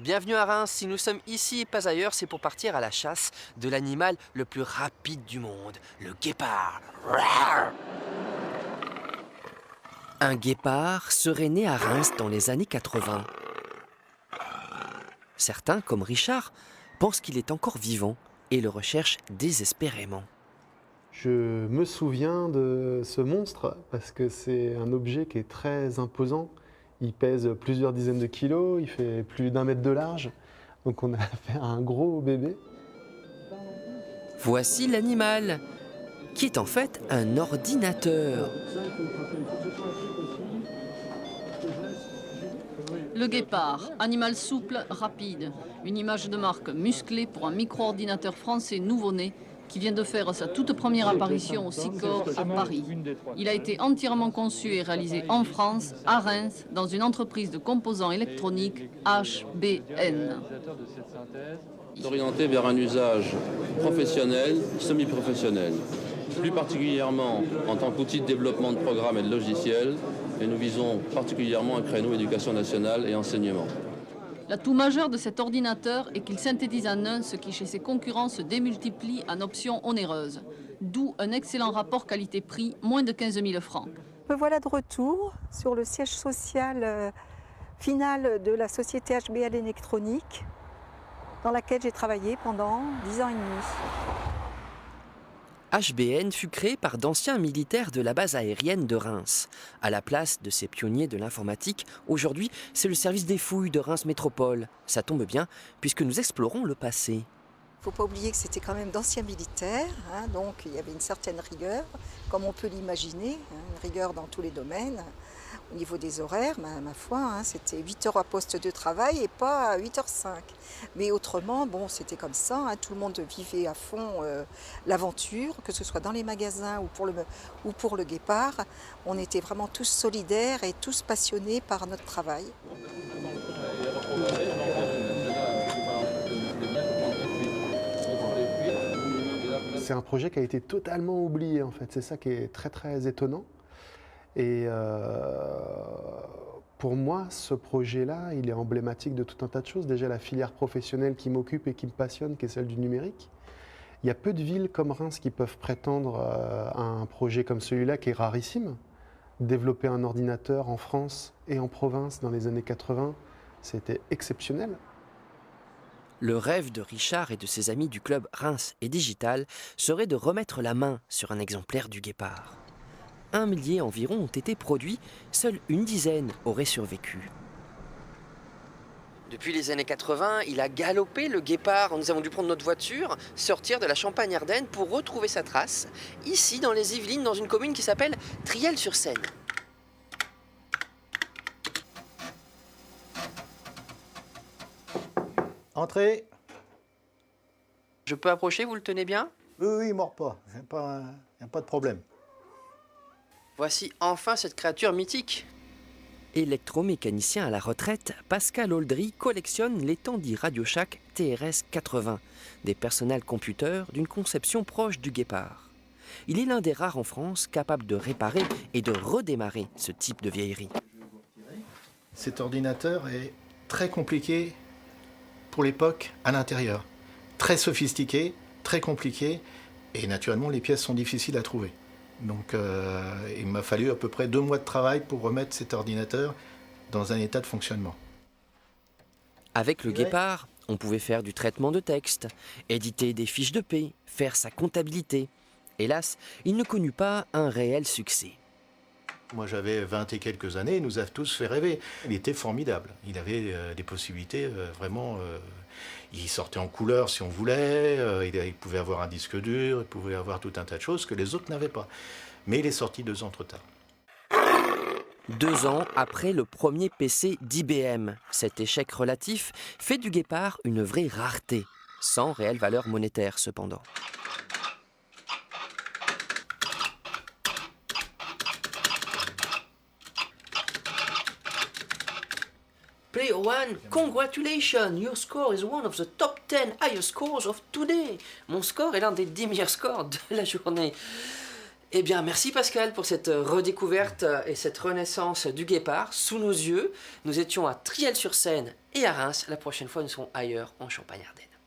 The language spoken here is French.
Bienvenue à Reims, si nous sommes ici et pas ailleurs, c'est pour partir à la chasse de l'animal le plus rapide du monde, le guépard. Rouar. Un guépard serait né à Reims dans les années 80. Certains, comme Richard, pensent qu'il est encore vivant et le recherchent désespérément. Je me souviens de ce monstre parce que c'est un objet qui est très imposant. Il pèse plusieurs dizaines de kilos, il fait plus d'1 mètre de large. Donc on a affaire à un gros bébé. Voici l'animal, qui est en fait un ordinateur. Le guépard, animal souple, rapide. Une image de marque musclée pour un micro-ordinateur français nouveau-né qui vient de faire sa toute première apparition au Sicor à Paris. Il a été entièrement conçu et réalisé en France, à Reims, dans une entreprise de composants électroniques HBN. Orienté vers un usage professionnel, semi-professionnel. Plus particulièrement en tant qu'outil de développement de programmes et de logiciels, et nous visons particulièrement un créneau éducation nationale et enseignement. L'atout majeur de cet ordinateur est qu'il synthétise en un ce qui chez ses concurrents se démultiplie en options onéreuses. D'où un excellent rapport qualité-prix, moins de 15 000 francs. Me voilà de retour sur le siège social final de la société HBL Électronique, dans laquelle j'ai travaillé pendant 10 ans et demi. HBN fut créé par d'anciens militaires de la base aérienne de Reims. À la place de ces pionniers de l'informatique, aujourd'hui, c'est le service des fouilles de Reims Métropole. Ça tombe bien, puisque nous explorons le passé. Il ne faut pas oublier que c'était quand même d'anciens militaires, donc il y avait une certaine rigueur, comme on peut l'imaginer, une rigueur dans tous les domaines. Au niveau des horaires, ma foi, c'était 8 heures à poste de travail et pas 8h05. Mais autrement, bon, c'était comme ça, tout le monde vivait à fond l'aventure, que ce soit dans les magasins ou pour le guépard. On était vraiment tous solidaires et tous passionnés par notre travail. C'est un projet qui a été totalement oublié en fait, c'est ça qui est très très étonnant. Et pour moi, ce projet-là, il est emblématique de tout un tas de choses. Déjà, la filière professionnelle qui m'occupe et qui me passionne, qui est celle du numérique. Il y a peu de villes comme Reims qui peuvent prétendre à un projet comme celui-là, qui est rarissime. Développer un ordinateur en France et en province dans les années 80, c'était exceptionnel. Le rêve de Richard et de ses amis du club Reims et Digital serait de remettre la main sur un exemplaire du guépard. 1 millier environ ont été produits, seule une dizaine auraient survécu. Depuis les années 80, il a galopé le guépard. Nous avons dû prendre notre voiture, sortir de la Champagne-Ardenne pour retrouver sa trace, ici dans les Yvelines, dans une commune qui s'appelle Triel-sur-Seine. Entrez. Je peux approcher, vous le tenez bien? Oui, il mord pas. Il n'y a pas de problème. Voici enfin cette créature mythique. Électromécanicien à la retraite, Pascal Oldry collectionne les Tandy RadioShack TRS 80, des personal computers d'une conception proche du guépard. Il est l'un des rares en France capables de réparer et de redémarrer ce type de vieillerie. Cet ordinateur est très compliqué pour l'époque à l'intérieur. Très sophistiqué, très compliqué, et naturellement les pièces sont difficiles à trouver. Donc il m'a fallu à peu près 2 mois de travail pour remettre cet ordinateur dans un état de fonctionnement. Avec le guépard, on pouvait faire du traitement de texte, éditer des fiches de paie, faire sa comptabilité. Hélas, il ne connut pas un réel succès. Moi j'avais 20 et quelques années, il nous a tous fait rêver. Il était formidable, il avait des possibilités vraiment... il sortait en couleur si on voulait, il pouvait avoir un disque dur, il pouvait avoir tout un tas de choses que les autres n'avaient pas. Mais il est sorti 2 ans trop tard. 2 ans après le premier PC d'IBM, cet échec relatif fait du guépard une vraie rareté, sans réelle valeur monétaire cependant. Player one, congratulations! Your score is one of the top 10 highest scores of today. Mon score est l'un des 10 meilleurs scores de la journée. Eh bien, merci Pascal pour cette redécouverte et cette renaissance du guépard sous nos yeux. Nous étions à Triel-sur-Seine et à Reims. La prochaine fois, nous serons ailleurs, en Champagne-Ardenne.